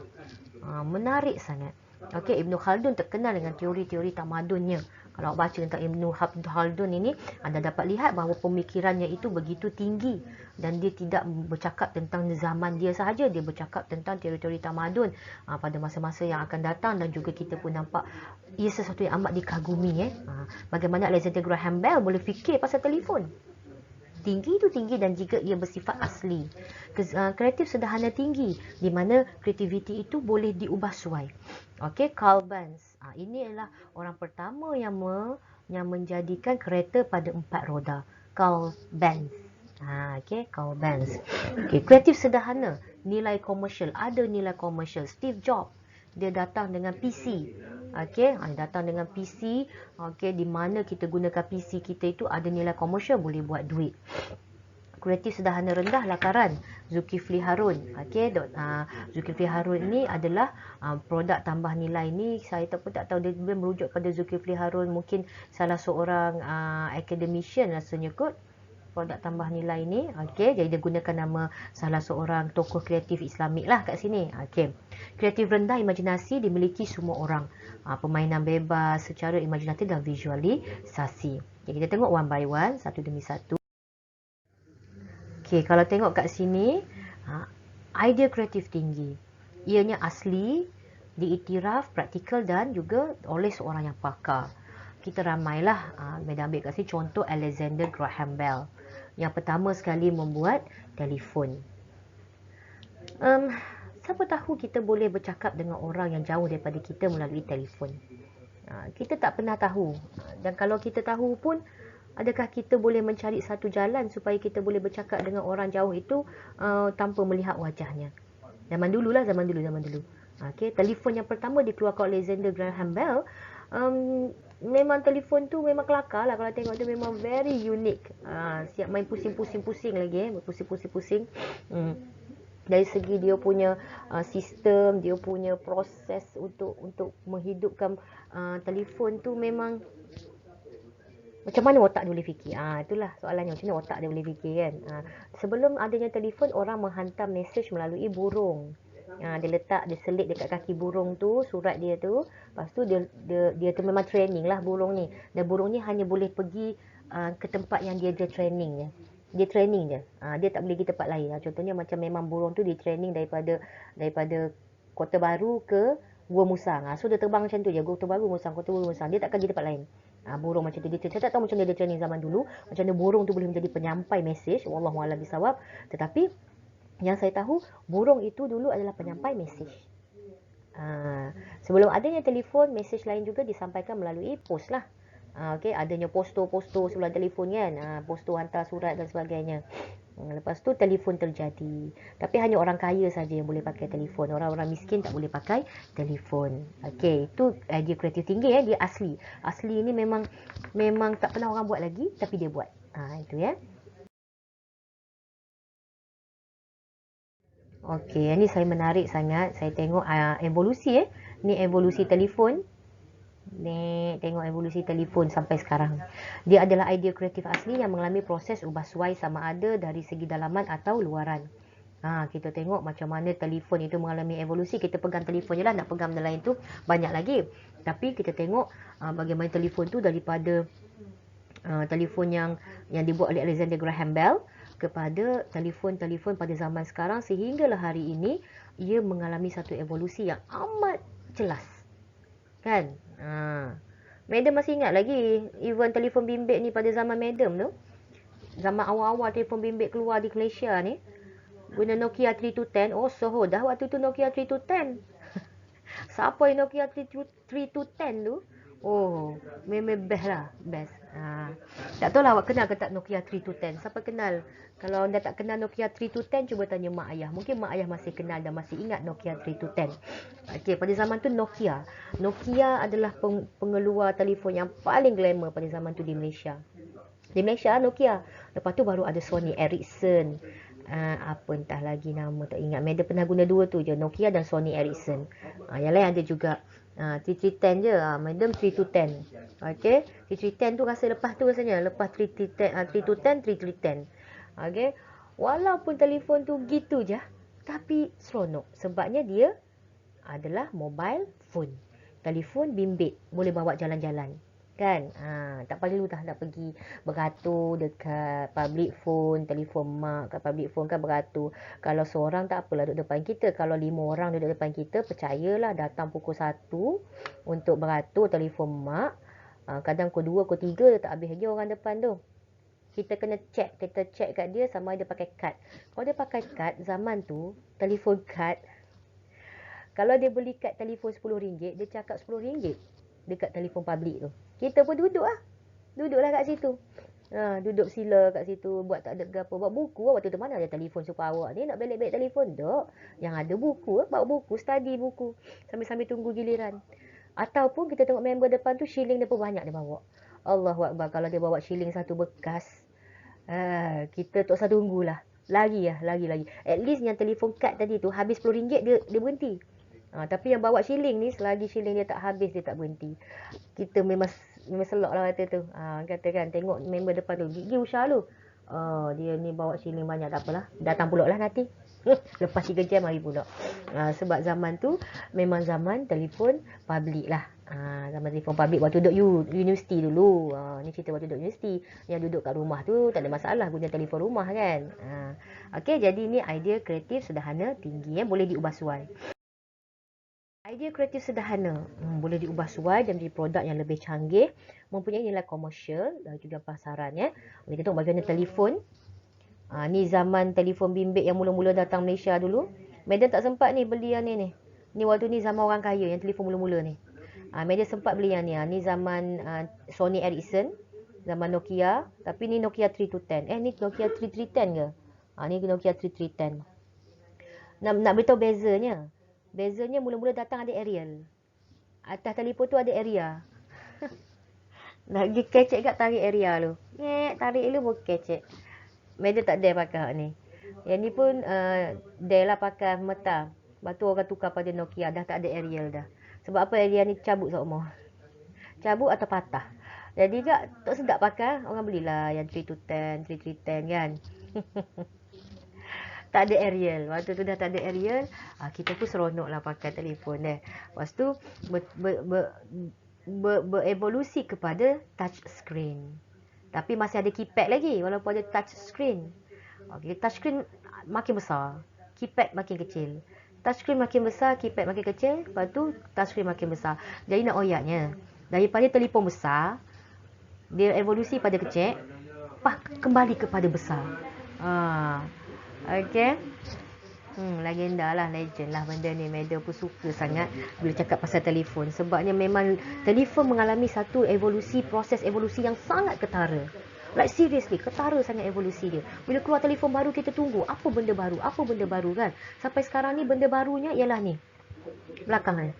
[SPEAKER 1] Menarik sangat. Okey, Ibn Khaldun terkenal dengan teori-teori tamadunnya. Kalau baca tentang Ibn Khaldun ini, anda dapat lihat bahawa pemikirannya itu begitu tinggi dan dia tidak bercakap tentang zaman dia sahaja, dia bercakap tentang teori-teori tamadun pada masa-masa yang akan datang, dan juga kita pun nampak ia sesuatu yang amat dikagumi. Bagaimana Alexander Graham Bell boleh fikir pasal telefon. Tinggi itu tinggi dan juga ia bersifat asli. Kreatif sederhana tinggi, di mana kreativiti itu boleh diubah suai. Okey, Carl Benz. Ini adalah orang pertama yang menjadikan kereta pada 4 roda. Carl Benz. Okey, Carl Benz. Okey, kreatif sederhana, nilai komersial, ada nilai komersial. Steve Jobs, dia datang dengan PC. Okey, datang dengan PC. Okey, di mana kita gunakan PC kita itu ada nilai komersial, boleh buat duit. Kreatif sederhana rendah lakaran Zulkifli Harun. Okey, Zulkifli Harun ini adalah produk tambah nilai ni, saya tak tahu dia merujuk pada Zulkifli Harun, mungkin salah seorang academician rasanya kot, produk tambah nilai ni. Okey, jadi dia gunakan nama salah seorang tokoh kreatif Islamik lah kat sini. Okey. Kreatif rendah imajinasi dimiliki semua orang. Permainan bebas secara imajinatif dan visualisasi. Jadi kita tengok one by one, satu demi satu. Okey, kalau tengok kat sini, idea kreatif tinggi. Ianya asli, diiktiraf, praktikal dan juga oleh seorang yang pakar. Kita ramailah, Medan ambil kat sini contoh Alexander Graham Bell. Yang pertama sekali membuat telefon. Siapa tahu kita boleh bercakap dengan orang yang jauh daripada kita melalui telefon. Kita tak pernah tahu. Dan kalau kita tahu pun, adakah kita boleh mencari satu jalan supaya kita boleh bercakap dengan orang jauh itu tanpa melihat wajahnya? Zaman dulu. Okay, telefon yang pertama dikeluarkan oleh Alexander Graham Bell. Memang telefon tu memang kelakar lah, kalau tengok tu memang very unique. Siap main pusing-pusing lagi, pusing-pusing. Dari segi dia punya sistem, dia punya proses untuk menghidupkan telefon tu memang macam mana otak dia boleh fikir. Itulah soalannya, macam mana otak dia boleh fikir kan. Sebelum adanya telefon, orang menghantar mesej melalui burung. Dia selit dekat kaki burung tu, surat dia tu. Lepas tu dia tu memang training lah burung ni. Dan burung ni hanya boleh pergi ke tempat yang dia training je. Dia training je. Dia tak boleh pergi tempat lain. Contohnya macam memang burung tu di training daripada Kota Baru ke Gua Musang. So dia terbang macam tu je. Kota Baru, Musang, Kota Baru, Musang. Dia takkan pergi tempat lain. Burung macam tu. Saya tak tahu macam dia training zaman dulu. Macam mana burung tu boleh menjadi penyampai mesej. Wallahualam bisawab. Tetapi yang saya tahu, burung itu dulu adalah penyampai mesej. Sebelum adanya telefon, mesej lain juga disampaikan melalui pos lah. Okay, adanya posto sebelum telefon kan. Posto hantar surat dan sebagainya. Lepas tu telefon terjadi. Tapi hanya orang kaya saja yang boleh pakai telefon. Orang-orang miskin tak boleh pakai telefon. Okey, itu idea kreatif tinggi dia asli. Asli ni memang tak pernah orang buat lagi, tapi dia buat. Itu ya. Okey, ni saya menarik sangat. Saya tengok evolusi Ni evolusi telefon. Ni tengok evolusi telefon sampai sekarang. Dia adalah idea kreatif asli yang mengalami proses ubah suai sama ada dari segi dalaman atau luaran. Kita tengok macam mana telefon itu mengalami evolusi. Kita pegang telefon je lah, nak pegang benda lain tu banyak lagi. Tapi kita tengok bagaimana telefon tu daripada telefon yang dibuat oleh Alexander Graham Bell kepada telefon-telefon pada zaman sekarang, sehinggalah hari ini ia mengalami satu evolusi yang amat jelas. Kan? Madam masih ingat lagi even telefon bimbit ni pada zaman Madam tu. Zaman awal-awal telefon bimbit keluar di Malaysia ni. Guna Nokia 3210. Oh, soho dah waktu tu Nokia 3210. Siapa yang Nokia 3210 tu? Oh, memang best lah. Best. Tak tahu lah awak kenal ke tak Nokia 3210. Siapa kenal? Kalau anda tak kenal Nokia 3210, cuba tanya mak ayah. Mungkin mak ayah masih kenal dan masih ingat Nokia 3210. Okey, pada zaman tu Nokia. Nokia adalah pengeluar telefon yang paling glamour pada zaman tu di Malaysia. Di Malaysia, Nokia. Lepas tu baru ada Sony Ericsson. Apa entah lagi nama, tak ingat. Madam pernah guna dua tu je, Nokia dan Sony Ericsson. Yang lain ada juga 3310 je. Madam 3210. Okey, 3310 tu rasa lepas tu rasanya. Lepas 3210, 3310. Okey. Walaupun telefon tu gitu je, tapi seronok. Sebabnya dia adalah mobile phone. Telefon bimbit. Boleh bawa jalan-jalan. Kan? Tak perlu dah nak pergi beratur dekat public phone, telefon mak kat public phone kan beratur. Kalau seorang tak apalah duduk depan kita. Kalau 5 orang duduk depan kita, percayalah datang pukul 1 untuk beratur telefon mak. Kadang pukul 2, pukul 3 dah tak habis lagi orang depan tu. Kita kena check. Kita check kat dia sama ada pakai kad. Kalau dia pakai kad, zaman tu, telefon kad, kalau dia beli kad telefon RM10, dia cakap RM10 dekat telefon public tu. Kita pun duduk lah. Duduklah kat situ. Duduk sila kat situ. Buat tak ada apa. Buat buku lah. Waktu tu mana ada telefon superpower ni. Nak belik-belik telefon. Tak. Yang ada buku. Bawa buku. Study buku. Sambil-sambil tunggu giliran. Ataupun kita tengok member depan tu shilling dia pun banyak dia bawa. Allahu Akbar, kalau dia bawa shilling satu bekas, kita tak usah tunggulah. Lagi lah, lagi. At least yang telefon kad tadi tu habis RM10 dia berhenti. Tapi yang bawa shilling ni, selagi shilling dia tak habis, dia tak berhenti. Kita memang selok lah kata tu. Kata kan, tengok member depan tu, gigi usah lu. Dia ni bawa shilling banyak, tak apalah. Datang pulak lah nanti. Lepas 3 jam mari pulak. Sebab zaman tu memang zaman telefon public lah. Zaman telefon public waktu duduk universiti dulu. Ni cerita waktu duduk universiti. Yang duduk kat rumah tu tak ada masalah guna telefon rumah kan. Okey, jadi ni idea kreatif sederhana tinggi boleh diubah suai. Idea kreatif sederhana boleh diubah suai dan menjadi produk yang lebih canggih, mempunyai nilai komersial dan juga pasaran ya. Kita tengok bagaimana telefon. Ni zaman telefon bimbit yang mula-mula datang Malaysia dulu. Medan tak sempat ni beli yang ni. Ni waktu ni zaman orang kaya yang telefon mula-mula ni. Medan sempat beli yang ni. Ni zaman Sony Ericsson, zaman Nokia. Tapi ni Nokia 3210. Ni Nokia 3310 ke? Ni Nokia 3310. Nak beritahu bezanya. Bezanya mula-mula datang ada aerial. Atas telefon tu ada area. Nak pergi kecek kat tarik area tu. Tarik lu pun kecek. Medan tak ada pakai ni. Yang ni pun Dell lah pakai Meta. Lepas tu orang tukar pada Nokia. Dah tak ada aerial dah. Sebab apa aerial ni cabut semua. Cabut atau patah. Jadi kak tak sedap pakai. Orang belilah yang 3210, 3310 kan. Tak ada aerial. Waktu tu dah tak ada aerial. Kita pun seronok lah pakai telefon Lepas tu berevolusi kepada touch screen. Tapi masih ada keypad lagi walaupun ada touch screen. Touch screen makin besar, keypad makin kecil. Touch screen makin besar, keypad makin kecil. Lepas tu touch screen makin besar. Jadi nak oyaknya, daripada telefon besar, dia evolusi pada kecil, kembali kepada besar. Okay. Legenda lah, legend lah benda ni. Medan pun suka sangat bila cakap pasal telefon. Sebabnya memang telefon mengalami satu evolusi, proses evolusi yang sangat ketara. Like seriously, ketara sangat evolusi dia. Bila keluar telefon baru kita tunggu, apa benda baru kan. Sampai sekarang ni benda barunya ialah ni. Belakang ni.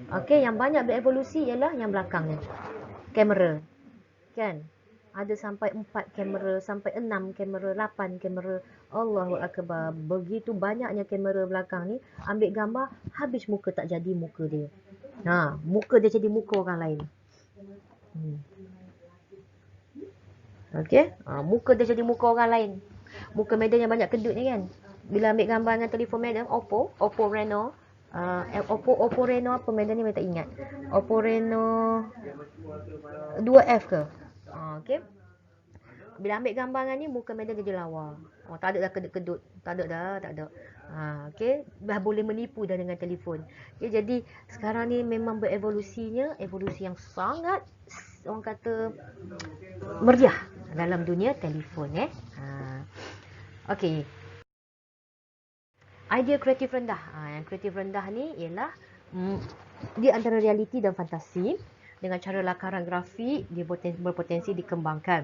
[SPEAKER 1] Okay, yang banyak berevolusi ialah yang belakang ni. Kamera. Kan? Ada sampai 4 kamera, sampai 6 kamera, 8 kamera. Allahu Akbar. Begitu banyaknya kamera belakang ni. Ambil gambar, habis muka tak jadi muka dia. Muka dia jadi muka orang lain. Okey. Muka dia jadi muka orang lain. Muka Medan yang banyak kedut ni kan. Bila ambil gambar dengan telefon Medan, Oppo Reno. Oppo Reno apa Medan ni tak ingat. Oppo Reno 2F ke? Okey. Bila ambil gambar dengan ni, muka Medan jadi lawa. Tak ada dah kedut-kedut. Tak ada. Okey. Dah boleh menipu dah dengan telefon. Okay, jadi sekarang ni memang berevolusinya. Evolusi yang sangat, orang kata, meriah dalam dunia telefon. Okey. Idea kreatif rendah. Yang kreatif rendah ni ialah dia antara realiti dan fantasi. Dengan cara lakaran grafik, dia berpotensi dikembangkan.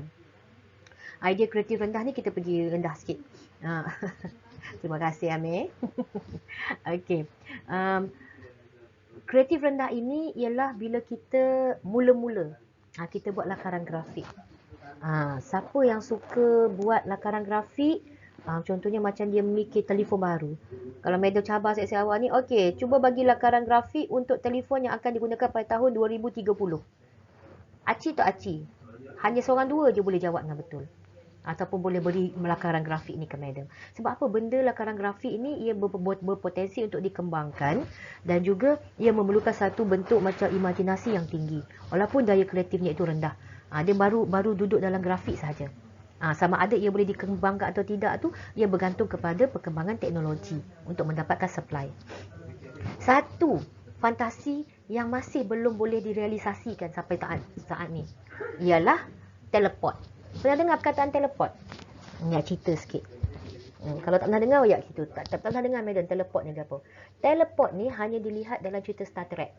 [SPEAKER 1] Idea kreatif rendah ni kita pergi rendah sikit. Terima kasih Amir. Okey. Kreatif rendah ini ialah bila kita mula-mula kita buat lakaran grafik. Siapa yang suka buat lakaran grafik, contohnya macam dia mikir telefon baru. Kalau Medan cabar saya awal ni, okey, cuba bagi lakaran grafik untuk telefon yang akan digunakan pada tahun 2030. Aci tak aci? Hanya seorang dua je boleh jawab dengan betul. Ataupun boleh beri lakaran grafik ni ke Medan. Sebab apa? Benda lakaran grafik ni ia berpotensi untuk dikembangkan dan juga ia memerlukan satu bentuk macam imajinasi yang tinggi. Walaupun daya kreatifnya itu rendah. Dia baru duduk dalam grafik saja. Sama ada ia boleh dikembangkan atau tidak tu, ia bergantung kepada perkembangan teknologi untuk mendapatkan supply. Satu fantasi yang masih belum boleh direalisasikan sampai saat ni ialah teleport. Pernah dengar perkataan teleport? Nak cerita sikit. Kalau tak pernah dengar, kita tak pernah dengar Medan teleport ni apa. Teleport ni hanya dilihat dalam cerita Star Trek.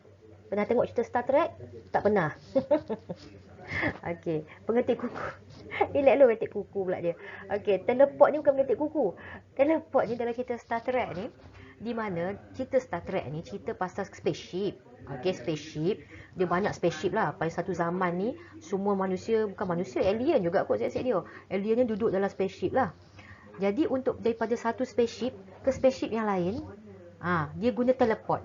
[SPEAKER 1] Pernah tengok cerita Star Trek? Tak pernah. Okey, pengetik kuku. Elak lu pengetik kuku pula dia. Okey, teleport ni bukan pengetik kuku. Teleport ni dalam cerita Star Trek ni, Di mana cerita Star Trek ni cerita pasal spaceship. Okay, spaceship. Dia banyak spaceship lah. Pada satu zaman ni, semua manusia, bukan manusia, alien juga kot siap-siap dia. Alien ni duduk dalam spaceship lah. Jadi untuk daripada satu spaceship ke spaceship yang lain, dia guna teleport.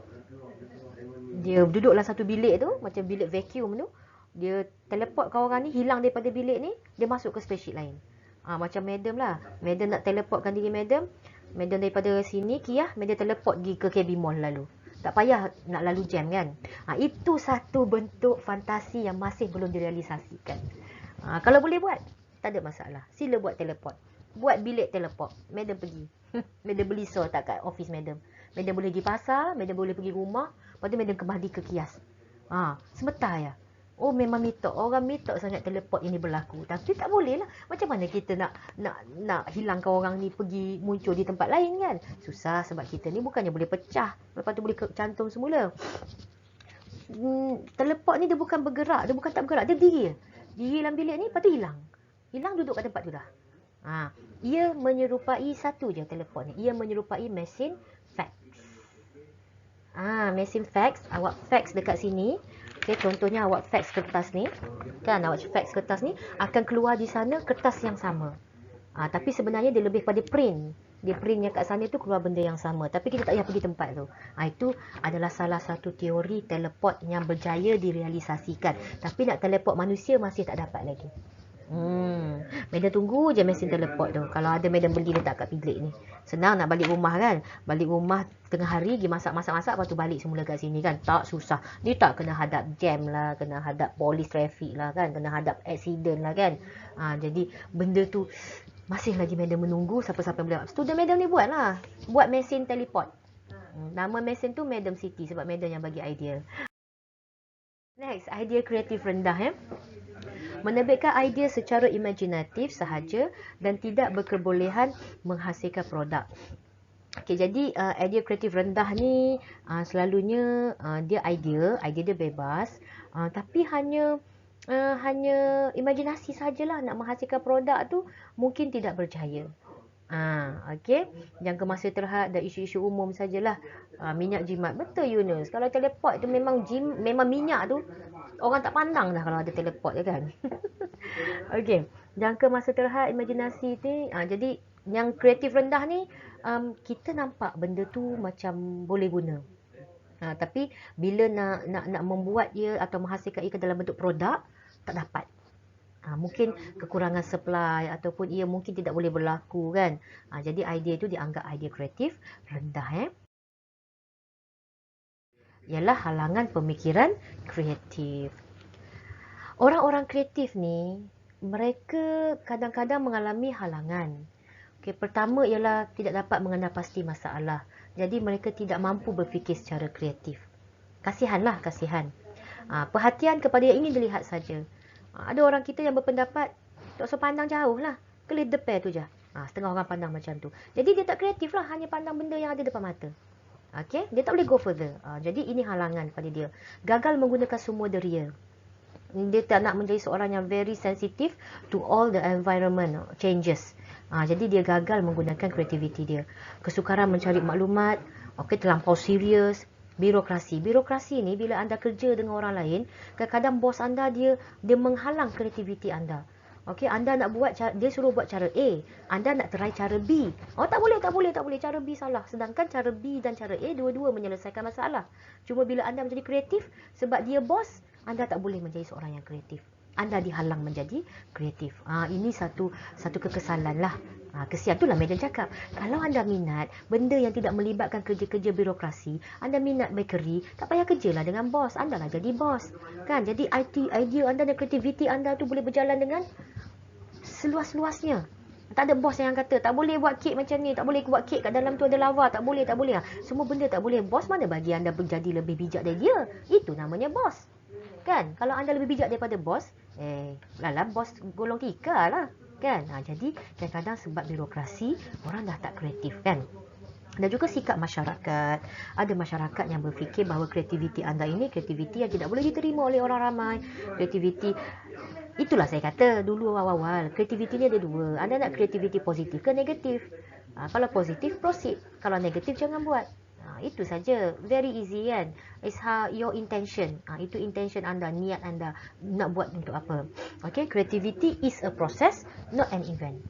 [SPEAKER 1] Dia duduk dalam satu bilik tu, macam bilik vacuum tu. Dia teleport ke orang ni, hilang daripada bilik ni, dia masuk ke spaceship lain. Macam Madam lah. Madam nak teleportkan diri Madam. Madam daripada sini, Kia, Madam teleport pergi ke KB Mall lalu. Tak payah nak lalu jam kan. Itu satu bentuk fantasi yang masih belum direalisasikan. Kalau boleh buat, tak ada masalah. Sila buat teleport. Buat bilik teleport. Madam pergi. Madam beli so tak kat office Madam. Madam boleh pergi pasar, Madam boleh pergi rumah. Lepas tu Madam kembali ke kias. Sebentar ya. Oh, memang mitok. Orang mitok sangat teleport ini berlaku. Tapi tak boleh lah. Macam mana kita nak hilangkan orang ni pergi muncul di tempat lain kan? Susah sebab kita ni bukannya boleh pecah. Lepas tu boleh cantum semula. Teleport ni dia bukan bergerak. Dia bukan tak bergerak. Dia diri. Diri dalam bilik ni, lepas tu hilang. Hilang duduk kat tempat tu dah. Ia menyerupai satu je teleport ni. Ia menyerupai mesin fax. Mesin fax. Awak fax dekat sini. Okay, contohnya awak fax kertas ni. Kan, awak fax kertas ni akan keluar di sana kertas yang sama. Tapi sebenarnya dia lebih pada print. Dia print yang kat sana tu keluar benda yang sama. Tapi kita tak payah pergi tempat tu. Itu adalah salah satu teori teleport yang berjaya direalisasikan. Tapi nak teleport manusia masih tak dapat lagi. Madam tunggu je mesin teleport tu. Kalau ada Madam beli letak kat bilik ni. Senang nak balik rumah kan. Balik rumah tengah hari pergi masak-masak lepas tu balik semula kat sini kan. Tak susah. Dia tak kena hadap jam lah, kena hadap polis trafik lah kan, kena hadap accident lah kan. Jadi benda tu masih lagi Madam menunggu siapa-siapa boleh. Student Madam ni buat lah. Buat mesin teleport. Nama mesin tu Madam City sebab Madam yang bagi idea. Next, idea kreatif rendah menerbitkan idea secara imaginatif sahaja dan tidak berkebolehan menghasilkan produk. Okay, jadi idea kreatif rendah ni selalunya dia idea dia bebas, tapi hanya imajinasi sajalah nak menghasilkan produk tu mungkin tidak berjaya. Okay. Jangka masa terhad dan isu-isu umum sajalah. Minyak jimat. Betul Yunus. Kalau teleport tu memang minyak tu orang tak pandang dah kalau ada teleport je kan. Okay. Jangka masa terhad, imajinasi ni. Jadi yang kreatif rendah ni kita nampak benda tu macam boleh guna. Tapi bila nak membuat ia atau menghasilkan ia ke dalam bentuk produk, tak dapat. Mungkin kekurangan supply ataupun ia mungkin tidak boleh berlaku kan. Jadi idea itu dianggap idea kreatif rendah. Ialah halangan pemikiran kreatif. Orang-orang kreatif ni, mereka kadang-kadang mengalami halangan. Okay, pertama ialah tidak dapat mengenal pasti masalah. Jadi mereka tidak mampu berfikir secara kreatif. Kasihanlah, kasihan. Perhatian kepada yang ingin dilihat saja. Ada orang kita yang berpendapat tak usah pandang jauh lah. Kelih depan tu je. Setengah orang pandang macam tu. Jadi dia tak kreatif lah. Hanya pandang benda yang ada depan mata. Okay? Dia tak boleh go further. Jadi ini halangan pada dia. Gagal menggunakan semua deria. Dia tak nak menjadi seorang yang very sensitive to all the environment changes. Jadi dia gagal menggunakan kreativiti dia. Kesukaran mencari maklumat. Okay, terlampau serius. Birokrasi ni bila anda kerja dengan orang lain, kadang-kadang bos anda dia menghalang kreativiti anda. Okey, anda nak buat dia suruh buat cara A, anda nak try cara B. Tak boleh, cara B salah. Sedangkan cara B dan cara A dua-dua menyelesaikan masalah. Cuma bila anda menjadi kreatif sebab dia bos, anda tak boleh menjadi seorang yang kreatif. Anda dihalang menjadi kreatif. Ini satu kekesalan lah. Kesian itulah Madam cakap. Kalau anda minat benda yang tidak melibatkan kerja-kerja birokrasi, anda minat bakery, tak payah kerjalah dengan bos. Anda lah jadi bos. Kan? Jadi idea anda dan kreativiti anda tu boleh berjalan dengan seluas-luasnya. Tak ada bos yang kata, tak boleh buat kek macam ni, tak boleh buat kek kat dalam tu ada lava, tak boleh. Semua benda tak boleh. Bos mana bagi anda menjadi lebih bijak dari dia? Itu namanya bos. Kan? Kalau anda lebih bijak daripada bos, bos golong tika lah. Kan? Jadi kadang-kadang sebab birokrasi orang dah tak kreatif kan. Dan juga sikap masyarakat. Ada masyarakat yang berfikir bahawa kreativiti anda ini kreativiti yang tidak boleh diterima oleh orang ramai. Kreativiti, itulah saya kata dulu awal-awal, kreativiti ni ada dua. Anda nak kreativiti positif ke negatif? Kalau positif proceed, kalau negatif jangan buat. Itu saja, very easy kan. It's how your intention. Itu intention anda, niat anda nak buat untuk apa. Okay, creativity is a process, not an event.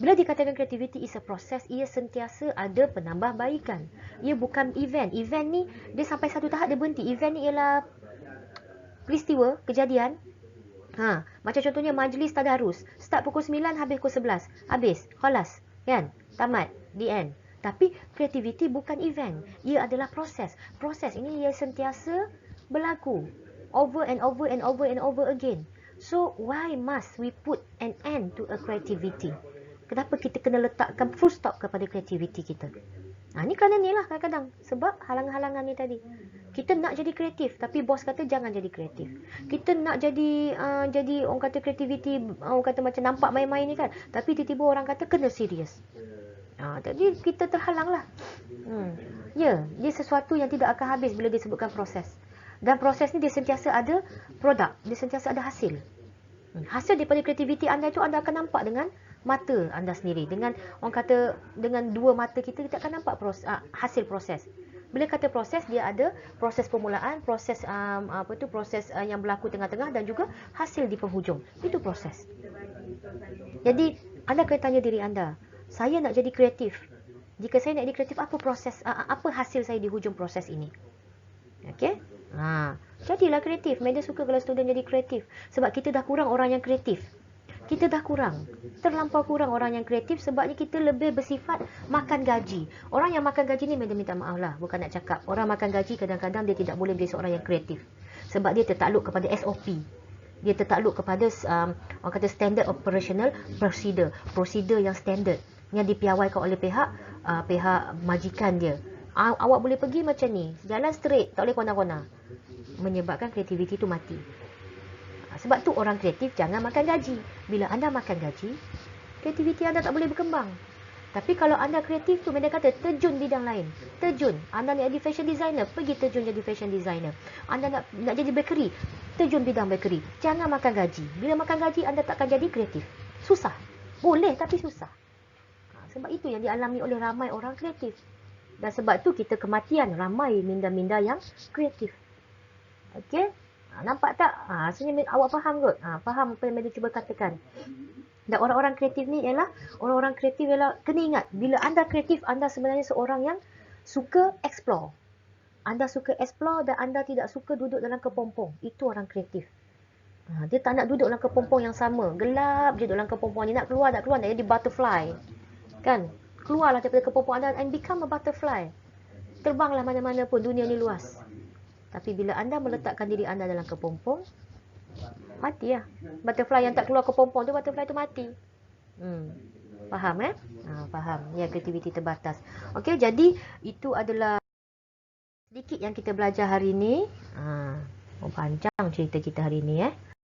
[SPEAKER 1] Bila dikatakan creativity is a process, ia sentiasa ada penambahbaikan. Ia bukan event. Event ni dia sampai satu tahap dia berhenti. Event ni ialah peristiwa, kejadian. Macam contohnya majlis tadarus. Start pukul 9, habis pukul 11. Habis, khalas, kan? Tamat, the end. Tapi creativity bukan event. Ia adalah proses. Proses ini ia sentiasa berlaku. Over and over and over and over again. So, why must we put an end to a creativity? Kenapa kita kena letakkan full stop kepada creativity kita? Ni kerana ni lah kadang-kadang. Sebab halangan-halangan ni tadi. Kita nak jadi kreatif, tapi bos kata jangan jadi kreatif. Kita nak jadi orang kata creativity, orang kata macam nampak main-main ni kan. Tapi tiba-tiba orang kata kena serius. Jadi kita terhalang lah. Ya, dia sesuatu yang tidak akan habis bila disebutkan proses. Dan proses ni dia sentiasa ada produk, dia sentiasa ada hasil. Hasil daripada kreativiti anda itu anda akan nampak dengan mata anda sendiri. Dengan orang kata dengan dua mata kita akan nampak hasil proses. Bila kata proses, dia ada proses permulaan, proses proses yang berlaku tengah-tengah dan juga hasil di penghujung. Itu proses. Jadi anda kena tanya diri anda, saya nak jadi kreatif. Jika saya nak jadi kreatif, apa proses, apa hasil saya di hujung proses ini? Okey? Jadilah kreatif. Media suka kalau student jadi kreatif. Sebab kita dah kurang orang yang kreatif. Kita dah kurang. Terlampau kurang orang yang kreatif sebabnya kita lebih bersifat makan gaji. Orang yang makan gaji ni minta maaf lah. Bukan nak cakap. Orang makan gaji kadang-kadang dia tidak boleh menjadi seorang yang kreatif. Sebab dia tertakluk kepada SOP. Dia tertakluk kepada orang kata standard operational procedure. Prosedur yang standard. Yang dipiawaikan oleh pihak majikan dia. Awak boleh pergi macam ni. Jalan straight. Tak boleh kona-kona. Menyebabkan kreativiti itu mati. Sebab tu orang kreatif jangan makan gaji. Bila anda makan gaji, kreativiti anda tak boleh berkembang. Tapi kalau anda kreatif tu, mereka kata terjun bidang lain. Terjun. Anda nak jadi fashion designer, pergi terjun jadi fashion designer. Anda nak jadi bakery, terjun bidang bakery. Jangan makan gaji. Bila makan gaji, anda takkan jadi kreatif. Susah. Boleh tapi susah. Sebab itu yang dialami oleh ramai orang kreatif. Dan sebab tu kita kematian ramai minda-minda yang kreatif. Okey? Nampak tak? Sebenarnya awak faham kot? Faham apa yang Meda cuba katakan? Dan orang-orang kreatif ni ialah, orang-orang kreatif ialah, kena ingat, bila anda kreatif, anda sebenarnya seorang yang suka explore. Anda suka explore dan anda tidak suka duduk dalam kepompong. Itu orang kreatif. Dia tak nak duduk dalam kepompong yang sama. Gelap je dalam kepompong. Dia nak keluar, nak jadi butterfly. Kan? Keluarlah daripada kepompong anda and become a butterfly. Terbanglah mana-mana pun, dunia ni luas. Tapi bila anda meletakkan diri anda dalam kepompong, mati lah. Butterfly yang tak keluar kepompong tu, butterfly tu mati. Faham faham. Ya, kreativiti terbatas. Okey, jadi itu adalah sedikit yang kita belajar hari ni. Panjang cerita kita hari ni